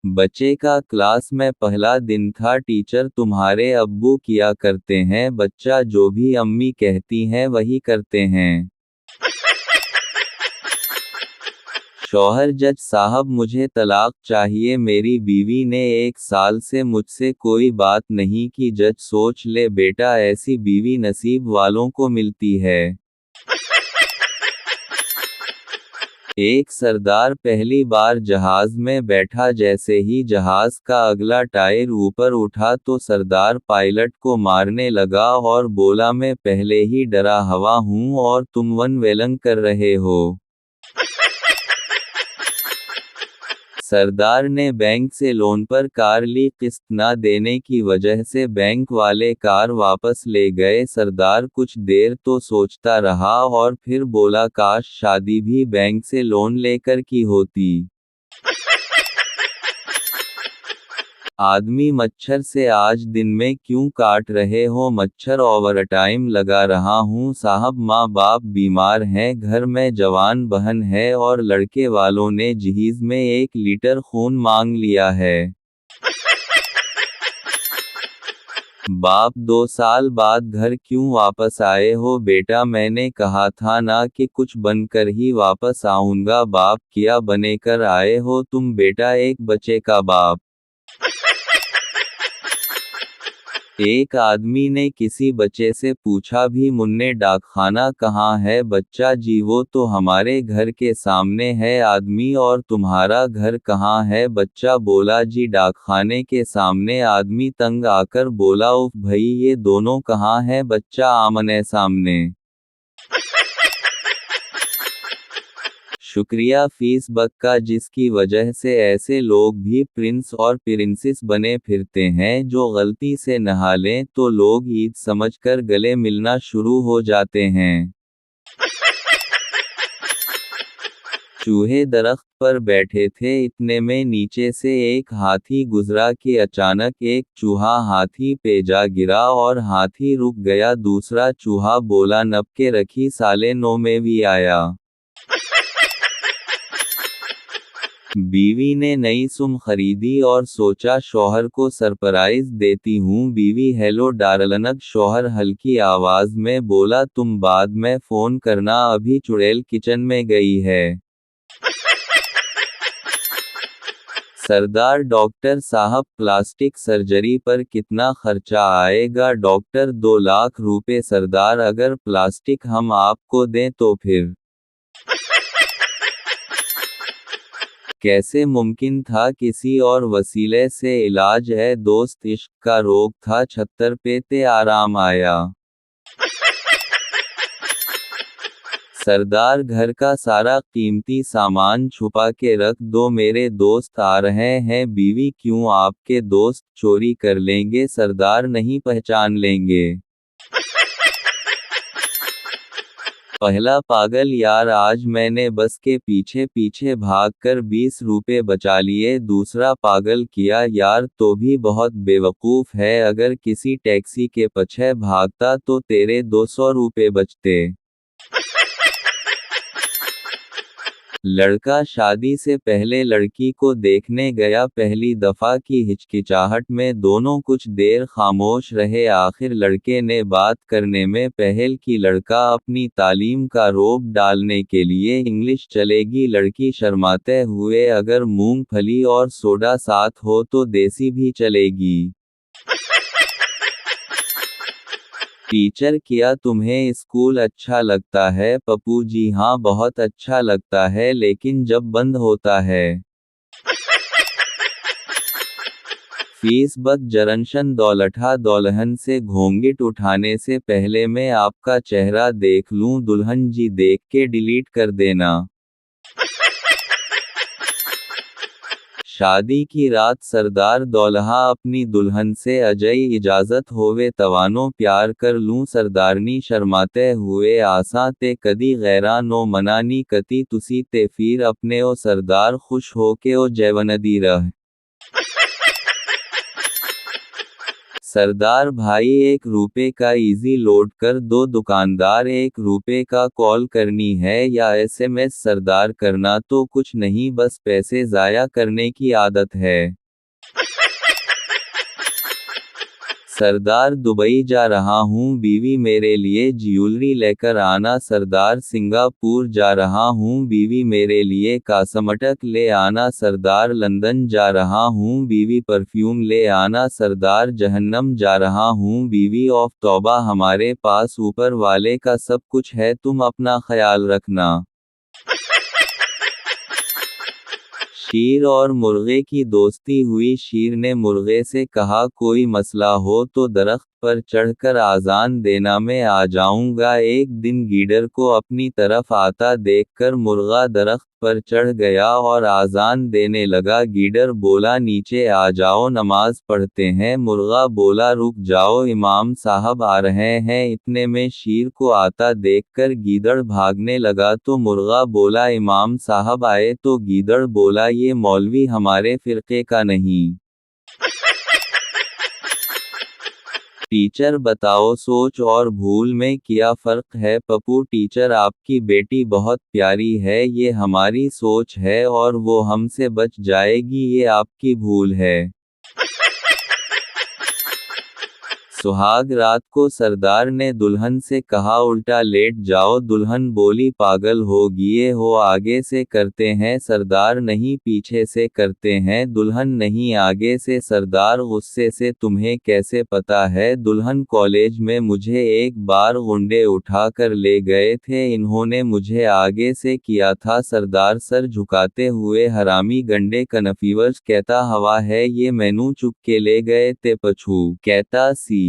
बच्चे का क्लास में पहला दिन था। टीचर तुम्हारे अब्बू किया करते हैं, बच्चा जो भी अम्मी कहती हैं वही करते हैं। शौहर, जज साहब मुझे तलाक चाहिए, मेरी बीवी ने 1 साल से मुझसे कोई बात नहीं की। जज, सोच ले बेटा, ऐसी बीवी नसीब वालों को मिलती है। एक सरदार पहली बार जहाज में बैठा, जैसे ही जहाज का अगला टायर ऊपर उठा तो सरदार पायलट को मारने लगा और बोला, मैं पहले ही डरा हुआ हूं और तुम वन वेलन कर रहे हो। सरदार ने बैंक से लोन पर कार ली, किस्त ना देने की वजह से बैंक वाले कार वापस ले गए। सरदार कुछ देर तो सोचता रहा और फिर बोला, काश शादी भी बैंक से लोन लेकर की होती। आदमी, मच्छर से आज दिन में क्यों काट रहे हो? मच्छर, ओवरटाइम लगा रहा हूँ साहब, माँ बाप बीमार हैं, घर में जवान बहन है और लड़के वालों ने जहीज में 1 लीटर खून मांग लिया है। बाप, 2 साल बाद घर क्यों वापस आए हो? बेटा, मैंने कहा था ना कि कुछ बनकर ही वापस आऊंगा। बाप, क्या बनेकर आए हो तुम? बेटा, एक बच्चे का बाप। एक आदमी ने किसी बच्चे से पूछा, भी मुन्ने डाकखाना कहाँ है? बच्चा, जी वो तो हमारे घर के सामने है। आदमी, और तुम्हारा घर कहाँ है? बच्चा बोला, जी डाकखाने के सामने। आदमी तंग आकर बोला, उफ भई, ये दोनों कहाँ हैं? बच्चा, आमने सामने। शुक्रिया फेसबुक का, जिसकी वजह से ऐसे लोग भी प्रिंस और प्रिंसेस बने फिरते हैं, जो गलती से नहा लें तो लोग ईद समझकर गले मिलना शुरू हो जाते हैं। चूहे दरख्त पर बैठे थे, इतने में नीचे से एक हाथी गुजरा कि अचानक एक चूहा हाथी पे जा गिरा और हाथी रुक गया। दूसरा चूहा बोला, नप के रखी साले, नो में भी आया। बीवी ने नई सुम खरीदी और सोचा शौहर को सरप्राइज देती हूँ। बीवी, हेलो डार्लिंग। शौहर हल्की आवाज में बोला, तुम बाद में फोन करना, अभी चुड़ैल किचन में गई है। सरदार, डॉक्टर साहब प्लास्टिक सर्जरी पर कितना खर्चा आएगा? डॉक्टर, 2 लाख रुपए। सरदार, अगर प्लास्टिक हम आपको दें तो फिर कैसे मुमकिन था? किसी और वसीले से इलाज है दोस्त, इश्क का रोग था, 76 पे ते आराम आया। सरदार, घर का सारा कीमती सामान छुपा के रख दो, मेरे दोस्त आ रहे हैं। बीवी, क्यों, आपके दोस्त चोरी कर लेंगे? सरदार, नहीं पहचान लेंगे। पहला पागल, यार आज मैंने बस के पीछे पीछे भागकर 20 रुपए बचा लिए। दूसरा पागल, किया यार, तो भी बहुत बेवकूफ है, अगर किसी टैक्सी के पीछे भागता तो तेरे 200 रुपए बचते। लड़का शादी से पहले लड़की को देखने गया, पहली दफा की हिचकिचाहट में दोनों कुछ देर खामोश रहे। आखिर लड़के ने बात करने में पहल की। लड़का, अपनी तालीम का रोब डालने के लिए इंग्लिश चलेगी? लड़की शर्माते हुए, अगर मूंगफली और सोडा साथ हो तो देसी भी चलेगी। टीचर, क्या तुम्हें स्कूल अच्छा लगता है? पप्पू, जी हाँ बहुत अच्छा लगता है, लेकिन जब बंद होता है। फेसबुक, जरनशन दौलठा, दुल्हन से घोंघट उठाने से पहले मैं आपका चेहरा देख लूं। दुल्हन जी, देख के डिलीट कर देना। शादी की रात, सरदार दौल्हा अपनी दुल्हन से, अजय इजाजत होवे तवानो प्यार कर लूं। सरदारनी शर्माते हुए, आसा ते कदी गैरा नो मनानी कती तुसी ते फिर अपने ओ। सरदार खुश हो के ओ जैवनदी रह। सरदार भाई 1 रुपए का इजी लोड कर दो दुकानदार 1 रुपए का कॉल करनी है या SMS सरदार करना तो कुछ नहीं बस पैसे ज़ाया करने की आदत है। सरदार दुबई जा रहा हूँ बीवी मेरे लिए ज्यूलरी लेकर आना सरदार सिंगापुर जा रहा हूँ बीवी मेरे लिए कास्मेटिक ले आना सरदार लंदन जा रहा हूँ बीवी परफ्यूम ले आना सरदार जहन्नम जा रहा हूँ बीवी ऑफ तौबा हमारे पास ऊपर वाले का सब कुछ है तुम अपना ख्याल रखना। शीर और मुर्गे की दोस्ती हुई शेर ने मुर्गे से कहा कोई मसला हो तो दरख्त पर चढ़कर आज़ान देना मैं आ जाऊंगा। एक दिन गीदड़ को अपनी तरफ आता देखकर मुर्गा दरख्त पर चढ़ गया और आज़ान देने लगा। गीदड़ बोला नीचे आ जाओ नमाज पढ़ते हैं। मुर्गा बोला रुक जाओ इमाम साहब आ रहे हैं। इतने में शेर को आता देखकर गीदड़ भागने लगा तो मुर्गा बोला इमाम साहब आए तो गीदड़ बोला ये मौलवी हमारे फिरके का नहीं। टीचर बताओ सोच और भूल में क्या फ़र्क है। पप्पू टीचर आपकी बेटी बहुत प्यारी है ये हमारी सोच है और वो हमसे बच जाएगी ये आपकी भूल है। सुहाग रात को सरदार ने दुल्हन से कहा उल्टा लेट जाओ। दुल्हन बोली पागल हो गए हो आगे से करते हैं सरदार नहीं पीछे से करते हैं। दुल्हन नहीं आगे से सरदार गुस्से से तुम्हें कैसे पता है। दुल्हन कॉलेज में मुझे एक बार गुंडे उठा कर ले गए थे इन्होंने मुझे आगे से किया था। सरदार सर झुकाते हुए हरामी गंडे कन्फ्यूज कहता हवा है ये मैनू चुप के ले गए ते पछू कहता सी।